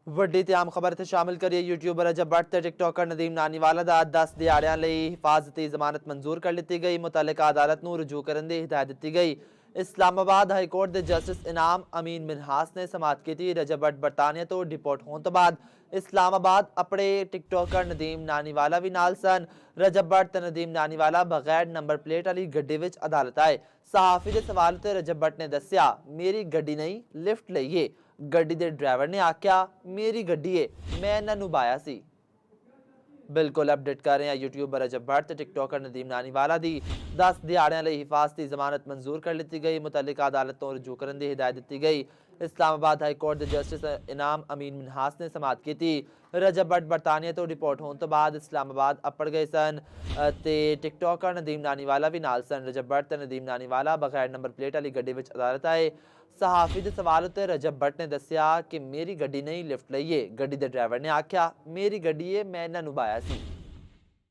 ਵੱਡੀ ਤੇ ਆਮ ਖਬਰ ਤੇ ਸ਼ਾਮਿਲ ਕਰੀਏ। यूट्यूबर रजब भट्ट ਤੇ ਟਿਕਟੋਕਰ ਨਦੀਮ ਨਾਨੀਵਾਲਾ ਦਾ 10 ਦਿਹਾੜਿਆਂ ਲਈ ਹਿਫਾਜ਼ਤੀ ਜ਼ਮਾਨਤ ਮਨਜ਼ੂਰ ਕਰ ਲਿੱਤੀ ਗਈ। ਮੁਤਲਕਾ ਅਦਾਲਤ ਨੂੰ ਰਜੂ ਕਰਨ ਦੀ ਹਿਦਾਇਤ ਦਿੱਤੀ ਗਈ। इस्लामाबाद हाई कोर्ट के जस्टिस इनाम अमीन मिनहास ने समात की। रजब भट्ट बरतानिया तो डिपोर्ट होने तो बाद इस्लामाबाद अपने टिकटॉकर नदीम नानीवाला भी नाल सन। रजब भट्ट ते नदीम नानीवाला बगैर नंबर प्लेट वाली गड्डी विच अदालत आए। सहाफी के सवाल ते रजब भट्ट ने दस्या, मेरी गड्डी नहीं, लिफ्ट लईए। गड्डी के ड्राइवर ने आख्या, मेरी गड्डी है, मैं इन्हां नूं बाया सी। बिल्कुल अपडेट कर रहे हैं। यूट्यूबर रजब भट्ट ते टिकटॉकर नदीम नानीवाला दी 10 दिहाड़ियां लई हिफाजती जमानत मंजूर कर ली गई। मुतलका अदालत तो रजू करने की हिदायत दी गई। इस्लामाबाद हाई कोर्ट के जस्टिस इनाम अमीन मिनहास ने समात की। रजब भट्ट बरतानिया तो डिपोर्ट होने तो बाद इस्लामाबाद अपड़ गए सन ते टिकटॉकर नदीम नानीवाला भी नाल सन। रजब भट्ट ते नदीम नानीवाला बगैर नंबर प्लेट वाली गड्डी विच अदालत आए। सहाफी के सवाल उत्ते रजब भट्ट ने दस्या कि मेरी गड्डी नहीं, लिफ्ट लईए। गड्डी के ड्राइवर ने आख्या, मेरी गड्डी है, मैं इन्हां नूं बाया सी।